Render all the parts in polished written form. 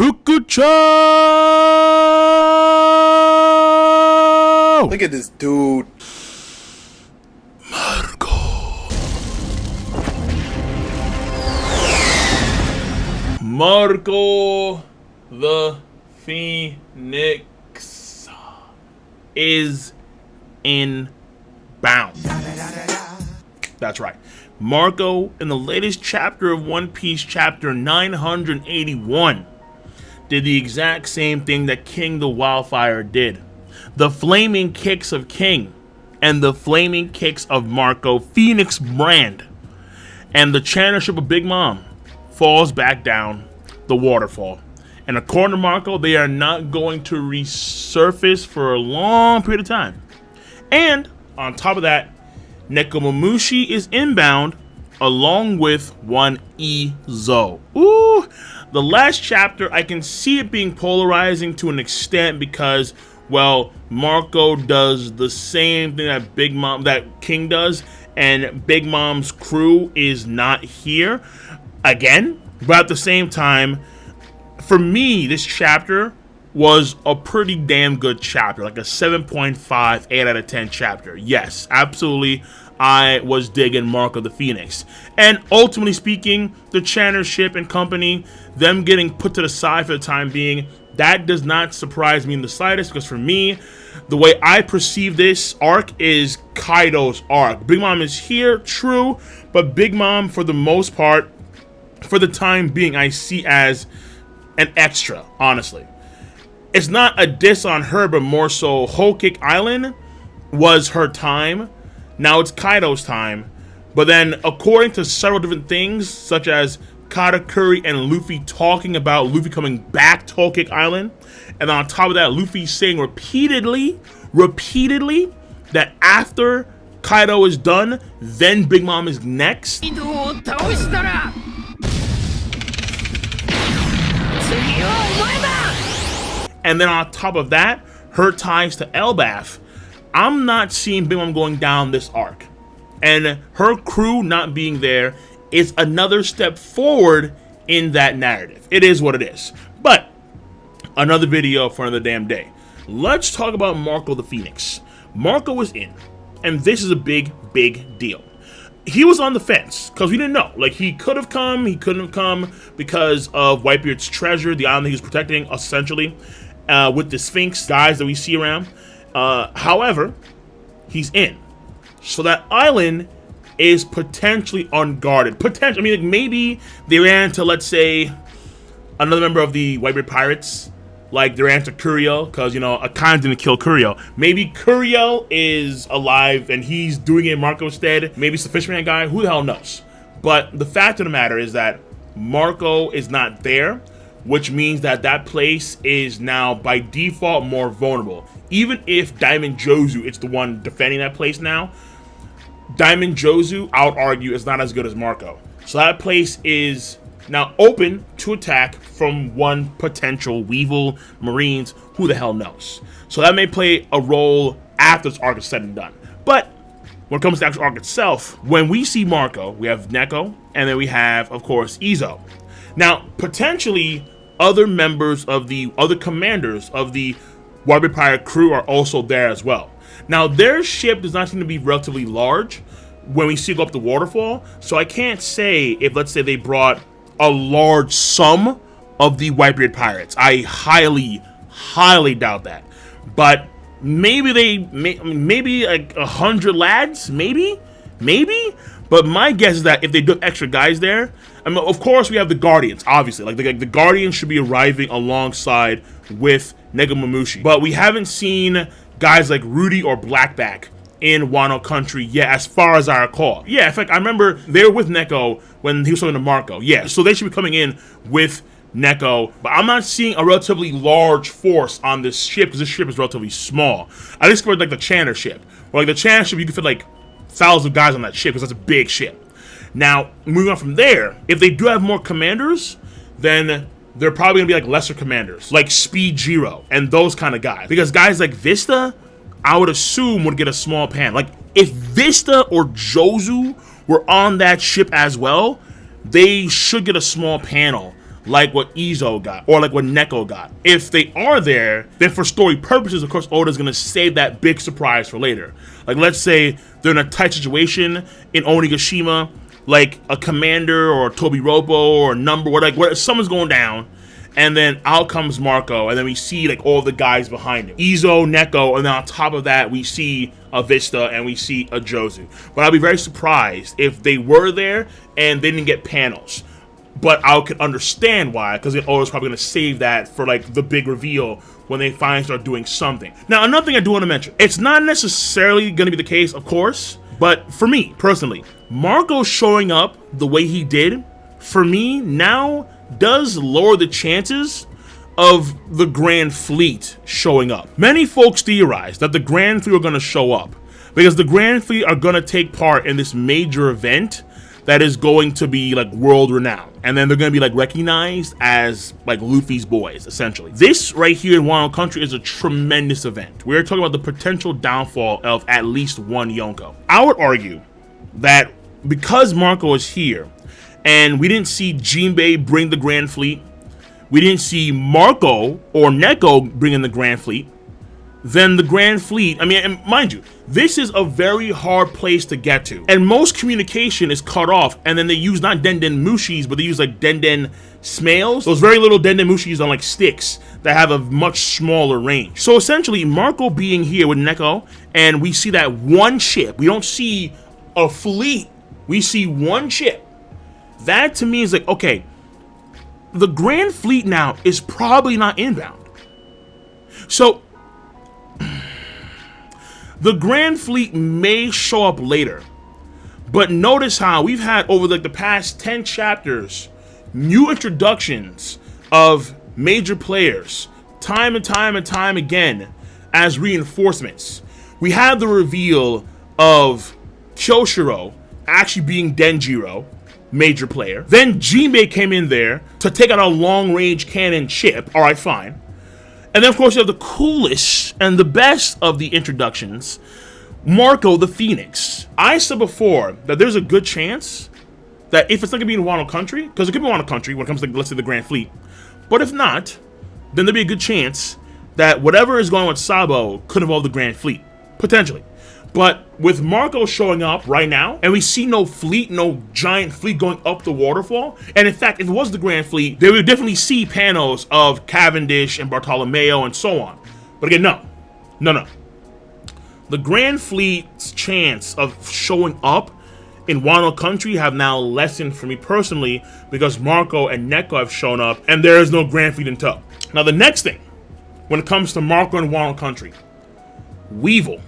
Hukucha! Look at this dude. Marco the Phoenix is inbound. That's right. Marco, in the latest chapter of One Piece, chapter 981, did the exact same thing that King the Wildfire did. The flaming kicks of King and the flaming kicks of Marco, Phoenix brand, and the channel ship of Big Mom falls back down the waterfall. And according to Marco, they are not going to resurface for a long period of time. And on top of that, Nekomamushi is inbound along with one Izo. Ooh, the last chapter, I can see it being polarizing to an extent because, well, Marco does the same thing that King does, and Big Mom's crew is not here again. But at the same time, for me, this chapter was a pretty damn good chapter, like a 7.5, 8 out of 10 chapter. Yes, absolutely, I was digging Marco the Phoenix. And ultimately speaking, the Channer ship and company, them getting put to the side for the time being, that does not surprise me in the slightest, because for me, the way I perceive this arc is Kaido's arc. Big Mom is here, true, but Big Mom, for the most part, for the time being, I see as an extra, honestly. It's not a diss on her, but more so Whole Cake Island was her time. Now it's Kaido's time. But then, according to several different things, such as Katakuri and Luffy talking about Luffy coming back to Whole Cake Island, and on top of that, Luffy saying repeatedly, that after Kaido is done, then Big Mom is next. And then on top of that, her ties to Elbaf. I'm not seeing Big Mom going down this arc. And her crew not being there is another step forward in that narrative. It is what it is. But another video for another damn day. Let's talk about Marco the Phoenix. Marco was in, and this is a big deal. He was on the fence because we didn't know. Like, he could have come, he couldn't have come because of Whitebeard's treasure, the island he was protecting, essentially, with the Sphinx guys that we see around. However, he's in. So that island is potentially unguarded. Potentially, I mean, like, maybe they ran into, let's say, another member of the Whitebeard Pirates. Like, they ran into Curiel, because, you know, Akane didn't kill Curiel. Maybe Curiel is alive, and he's doing it in Marco's stead. Maybe it's the Fishman guy. Who the hell knows? But the fact of the matter is that Marco is not there, which means that that place is now, by default, more vulnerable. Even if Diamond Jozu is the one defending that place now, Diamond Jozu, I would argue, is not as good as Marco. So that place is now open to attack from one potential Weevil, Marines, who the hell knows. So that may play a role after this arc is said and done. But when it comes to the actual arc itself, when we see Marco, we have Neko, and then we have, of course, Izo. Now, potentially, other members of the other commanders of the Whitebeard Pirate crew are also there as well. Now, their ship does not seem to be relatively large when we see go up the waterfall, so I can't say if, let's say, they brought a large sum of the Whitebeard Pirates. I highly doubt that. But maybe maybe like 100 lads, maybe. But my guess is that if they do have extra guys there, I mean, of course we have the Guardians, obviously. Like the Guardians should be arriving alongside with Nekomamushi. But we haven't seen guys like Rudy or Blackback in Wano country yet, as far as I recall. Yeah, in fact, I remember they were with Neko when he was talking to Marco. Yeah, so they should be coming in with Neko, but I'm not seeing a relatively large force on this ship because this ship is relatively small. I just for like the Channer ship. Or like the Channer ship, you can fit like thousands of guys on that ship because that's a big ship. Now, moving on from there, if they do have more commanders, then they're probably gonna be like lesser commanders, like Speed Jiro and those kind of guys. Because guys like Vista, I would assume would get a small pan. Like if Vista or Jozu were on that ship as well, they should get a small panel like what Izo got or like what Neko got. If they are there, then for story purposes, of course, Oda's gonna save that big surprise for later. Like, let's say they're in a tight situation in Onigashima, like a commander or Tobiropo or a number, what someone's going down, and then out comes Marco, and then we see like all the guys behind him, Izo, Neko, and then on top of that we see a Vista and we see a Jozu. But I'll be very surprised if they were there and they didn't get panels. But I could understand why, because Oda's probably going to save that for like the big reveal when they finally start doing something. Now, another thing I do want to mention, it's not necessarily going to be the case, of course, but for me personally, Marco showing up the way he did, for me now does lower the chances of the Grand Fleet showing up. Many folks theorize that the Grand Fleet are going to show up because the Grand Fleet are going to take part in this major event that is going to be like world renowned, and then they're going to be like recognized as like Luffy's boys, essentially. This right here in Wano Country is a tremendous event. We're talking about the potential downfall of at least one Yonko. I would argue that because Marco is here and we didn't see Jinbei bring the Grand Fleet, we didn't see Marco or Neko bring in the Grand Fleet, then the Grand Fleet, I mean, and mind you, this is a very hard place to get to. And most communication is cut off, and then they use not Denden Mushis, but they use like Denden Smails. Those very little Denden Mushis on like sticks that have a much smaller range. So essentially, Marco being here with Neko, and we see that one ship. We don't see a fleet. We see one ship. That to me is like, okay, the Grand Fleet now is probably not inbound. So the Grand Fleet may show up later, but notice how we've had over like the past 10 chapters, new introductions of major players time and time and time again as reinforcements. We had the reveal of Kyoshiro actually being Denjiro, major player. Then Jinbei came in there to take out a long-range cannon ship. All right, fine. And then, of course, you have the coolest and the best of the introductions, Marco the Phoenix. I said before that there's a good chance that if it's not going to be in Wano Country, because it could be Wano Country when it comes to, let's say, the Grand Fleet, but if not, then there'd be a good chance that whatever is going on with Sabo could involve the Grand Fleet, potentially. But with Marco showing up right now, and we see no fleet, no giant fleet going up the waterfall, and in fact, if it was the Grand Fleet, they would definitely see panels of Cavendish and Bartolomeo and so on. But again, no. The Grand Fleet's chance of showing up in Wano Country have now lessened for me personally because Marco and Neko have shown up, and there is no Grand Fleet in tow. Now, the next thing, when it comes to Marco and Wano Country, Weevil.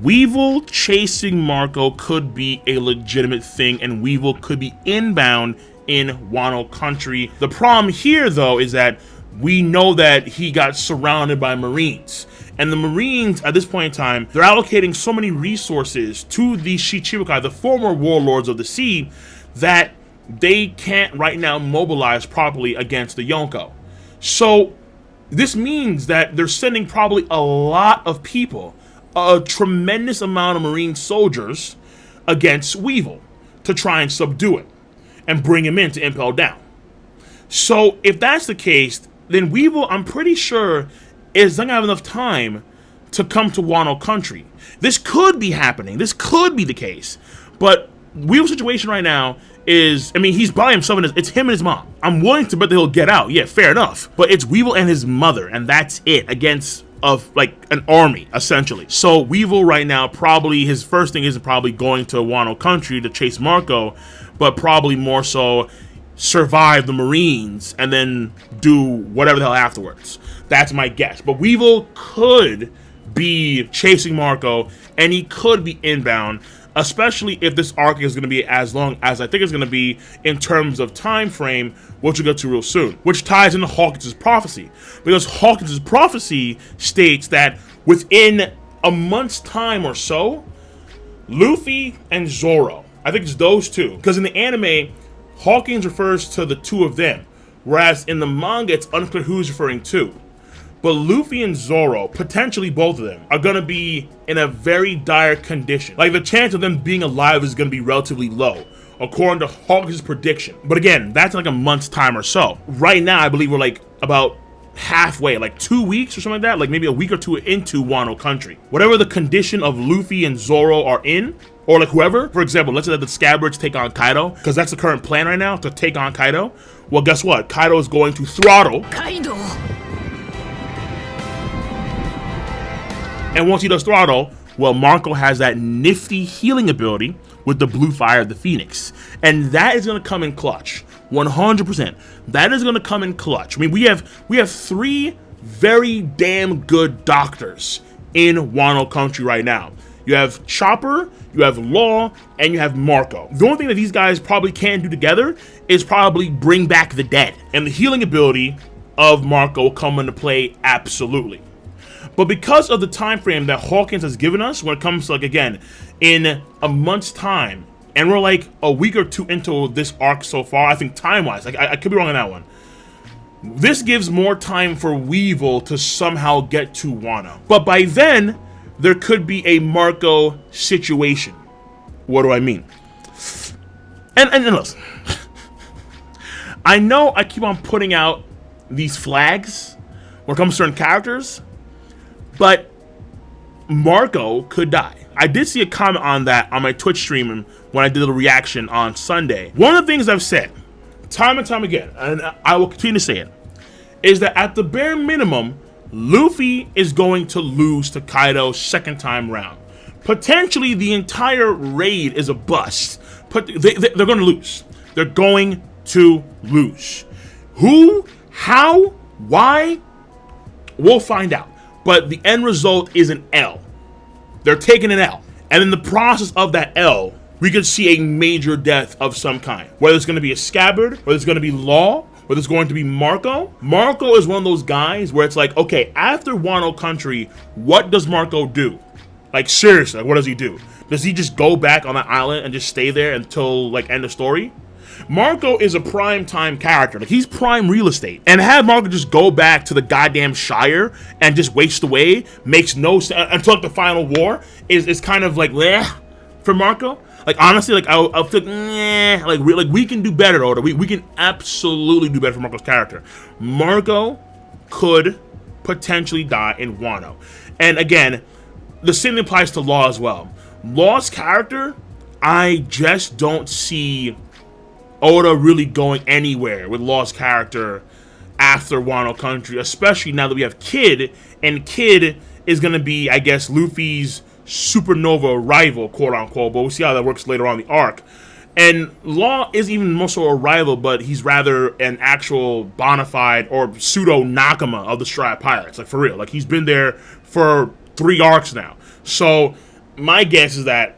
Weevil chasing Marco could be a legitimate thing, and Weevil could be inbound in Wano Country. The problem here, though, is that we know that he got surrounded by Marines. And the Marines, at this point in time, they're allocating so many resources to the Shichibukai, the former warlords of the sea, that they can't right now mobilize properly against the Yonko. So this means that they're sending probably a lot of people, a tremendous amount of Marine soldiers against Weevil to try and subdue it and bring him in to impel down. So if that's the case, then Weevil, I'm pretty sure, is not going to have enough time to come to Wano Country. This could be happening. This could be the case. But Weevil's situation right now is, I mean, he's by himself, and it's him and his mom. I'm willing to bet that he'll get out. Yeah, fair enough. But it's Weevil and his mother, and that's it, against of like an army, essentially. So Weevil right now, probably his first thing isn't probably going to Wano Country to chase Marco, but probably more so survive the Marines and then do whatever the hell afterwards. That's my guess. But Weevil could be chasing Marco, and he could be inbound, especially if this arc is going to be as long as I think it's going to be in terms of time frame, which we'll get to real soon, which ties into Hawkins' prophecy, because Hawkins' prophecy states that within a month's time or so, Luffy and Zoro, I think it's those two, because in the anime, Hawkins refers to the two of them, whereas in the manga, it's unclear who's referring to. But Luffy and Zoro, potentially both of them, are going to be in a very dire condition. Like, the chance of them being alive is going to be relatively low. according to Hawkins' prediction. But again, that's like a month's time or so. Right now, I believe we're like about halfway, like 2 weeks or something like that, like maybe a week or two into Wano country. Whatever the condition of Luffy and Zoro are in, or like whoever, for example, let's say that the Scabbards take on Kaido, because that's the current plan right now, to take on Kaido. Well, guess what? Kaido is going to throttle Kaido. And once he does throttle, well, Marco has that nifty healing ability with the blue fire of the Phoenix. And that is going to come in clutch. 100%. That is going to come in clutch. I mean, we have 3 very damn good doctors in Wano country right now. You have Chopper, you have Law, and you have Marco. The only thing that these guys probably can't do together is probably bring back the dead. And the healing ability of Marco will come into play absolutely. But because of the time frame that Hawkins has given us when it comes to, like, again, in a month's time, and we're like a week or 2 into this arc so far, I think time-wise, like, I could be wrong on that one. This gives more time for Weevil to somehow get to Wano. But by then, there could be a Marco situation. What do I mean? And listen, I know I keep on putting out these flags when it comes to certain characters, but Marco could die. I did see a comment on that on my Twitch stream when I did a reaction on Sunday. One of the things I've said time and time again, and I will continue to say it, is that at the bare minimum, Luffy is going to lose to Kaido second time round. Potentially the entire raid is a bust, but they're going to lose. They're going to lose. Who, how, why, we'll find out. But the end result is an L. They're taking an L. And in the process of that L, we could see a major death of some kind. Whether it's going to be a Scabbard, whether it's going to be Law, whether it's going to be Marco. Marco is one of those guys where it's like, okay, after Wano country, what does Marco do? Like, seriously, like, what does he do? Does he just go back on that island and just stay there until, like, end of story? Marco is a prime time character. Like, he's prime real estate. And have Marco just go back to the goddamn Shire and just waste away makes no sense until, like, the final war is kind of like, bleh, for Marco. Like, honestly, like, I'll feel like, we can do better, Oda. We can absolutely do better for Marco's character. Marco could potentially die in Wano. And again, the same applies to Law as well. Law's character, I just don't see Oda really going anywhere with Law's character after Wano country, especially now that we have Kid, and Kid is going to be, I guess, Luffy's supernova rival, quote-unquote, but we'll see how that works later on in the arc. And Law is even more so a rival, but he's rather an actual bona fide or pseudo-Nakama of the Stride Pirates, like, for real. Like, he's been there for 3 arcs now. So, my guess is that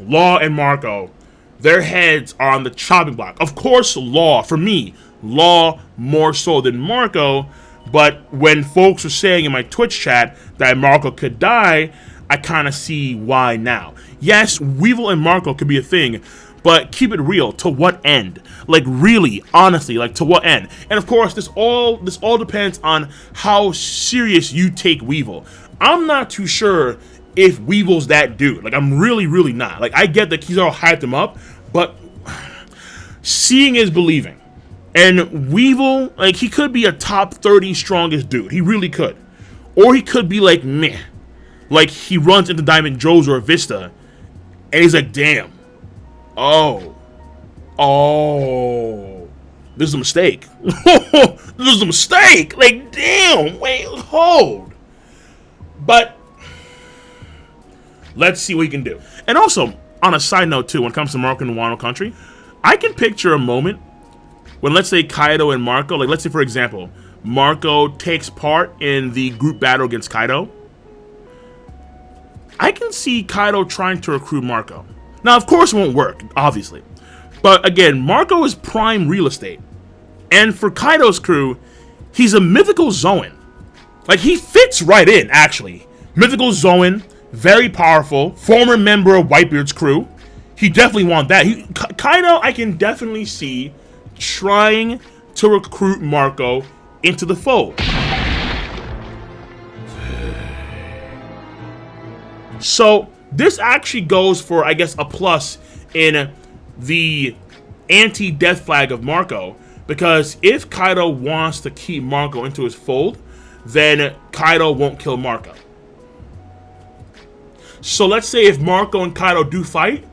Law and Marco, their heads are on the chopping block. Of course, Law, for me, Law more so than Marco, but when folks were saying in my Twitch chat that Marco could die, I kind of see why now. Yes, Weevil and Marco could be a thing, but keep it real. To what end? Like, really, honestly, like, to what end? And of course, this all depends on how serious you take Weevil. I'm not too sure if Weevil's that dude. Like, I'm really, really not. Like, I get that Kizaru hyped him up, but seeing is believing. And Weevil, like, he could be a top 30 strongest dude. He really could. Or he could be like, meh. Like, he runs into Diamond Joe's or Vista, and he's like, damn. Oh, this is a mistake. This is a mistake. Like, damn, wait, hold. But let's see what we can do. And also, on a side note too, when it comes to Marco and Wano country, I can picture a moment when, let's say, Kaido and Marco, like, let's say, for example, Marco takes part in the group battle against Kaido. I can see Kaido trying to recruit Marco. Now, of course, it won't work, obviously. But again, Marco is prime real estate. And for Kaido's crew, he's a mythical Zoan. Like, he fits right in, actually. Mythical Zoan, very powerful, former member of Whitebeard's crew. He definitely wants that. Kaido, I can definitely see trying to recruit Marco into the fold. So this actually goes for, I guess, a plus in the anti-death flag of Marco, because if Kaido wants to keep Marco into his fold, then Kaido won't kill Marco. So let's say if Marco and Kaido do fight,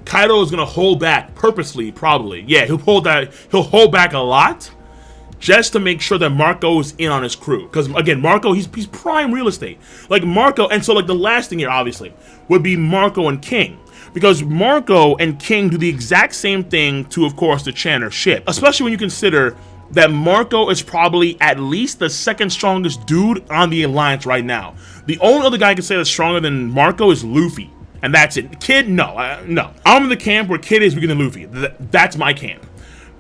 Kaido is gonna hold back purposely, probably. Yeah, he'll hold back a lot just to make sure that Marco is in on his crew. Because again, Marco, he's prime real estate. Like Marco, and so like the last thing here, obviously, would be Marco and King. Because Marco and King do the exact same thing to, of course, the Channer ship. Especially when you consider that Marco is probably at least the second strongest dude on the Alliance right now. The only other guy I can say that's stronger than Marco is Luffy. And that's it. Kid, no. No. I'm in the camp where Kid is weaker than Luffy. That's my camp.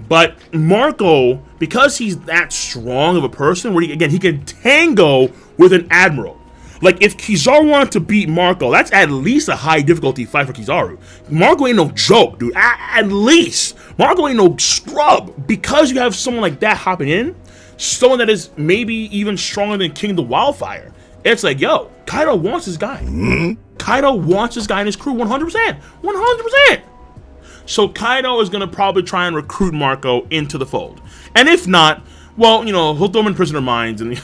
But Marco, because he's that strong of a person, where he can tango with an Admiral. Like, if Kizaru wanted to beat Marco, that's at least a high difficulty fight for Kizaru. Marco ain't no joke, dude. At least. Marco ain't no scrub. Because you have someone like that hopping in, someone that is maybe even stronger than King the Wildfire, it's like, yo, Kaido wants this guy. Kaido wants this guy in his crew 100%. 100%. So Kaido is going to probably try and recruit Marco into the fold. And if not, well, you know, he'll throw him in prisoner mines. And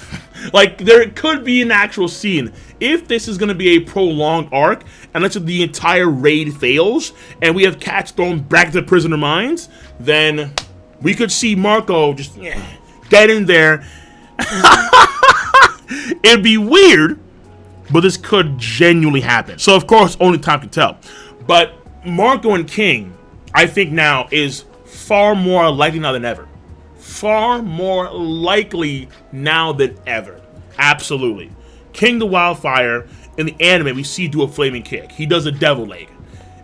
like, there could be an actual scene. If this is going to be a prolonged arc, and let's say the entire raid fails, and we have cats thrown back to prisoner mines, then we could see Marco just get in there. It'd be weird, but this could genuinely happen. So, of course, only time can tell. But Marco and King, I think now, is far more likely now than ever. Far more likely now than ever. Absolutely. King the Wildfire, in the anime, we see do a flaming kick. He does a devil leg.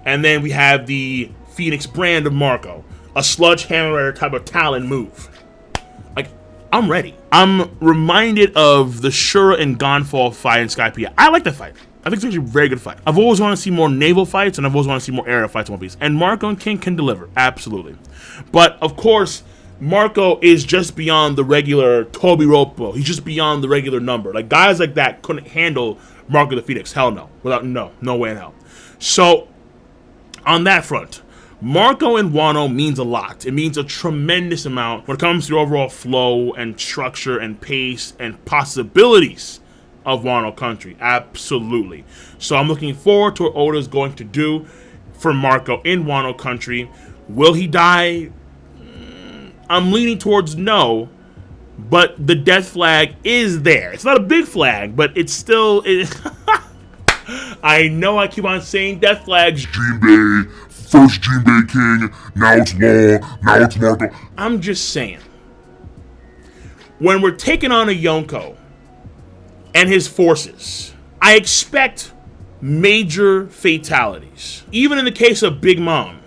And then we have the Phoenix brand of Marco, a sledgehammer type of talon move. Like, I'm ready. I'm reminded of the Shura and Gonfall fight in Skypiea. I like that fight. I think it's actually a very good fight. I've always wanted to see more naval fights, and I've always wanted to see more aerial fights in One Piece. And Marco and King can deliver, absolutely. But, of course, Marco is just beyond the regular Toby Roppo. He's just beyond the regular number. Like, guys like that couldn't handle Marco the Phoenix. Hell no. No way in hell. So, on that front, Marco in Wano means a lot. It means a tremendous amount when it comes to the overall flow and structure and pace and possibilities of Wano country. Absolutely. So I'm looking forward to what Oda's going to do for Marco in Wano country. Will he die? I'm leaning towards no, but the death flag is there. It's not a big flag, but it's still... I know I keep on saying death flags. Jinbei, first Jinbei king, now it's Law, now it's Marco. I'm just saying, when we're taking on a Yonko and his forces, I expect major fatalities. Even in the case of Big Mom,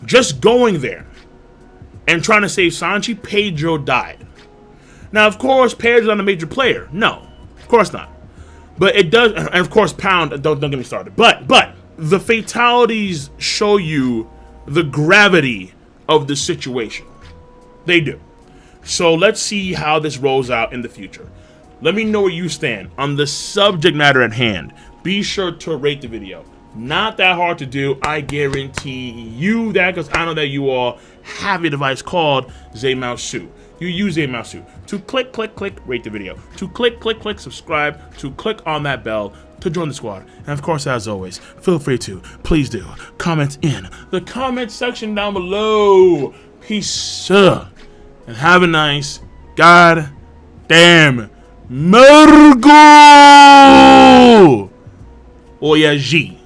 just going there and trying to save Sanji, Pedro died. Now, of course, Pedro's not a major player. No, of course not. But it does, and of course, Pound, don't get me started. But the fatalities show you the gravity of the situation. They do. So let's see how this rolls out in the future. Let me know where you stand on the subject matter at hand. Be sure to rate the video. Not that hard to do. I guarantee you that, because I know that you all have a device called Zamaosu. You use Zamaosu to click, rate the video. To click, subscribe. To click on that bell to join the squad. And of course, as always, feel free to, please do, comment in the comment section down below. Peace. And have a nice goddamn Mergo! Oh yeah, G.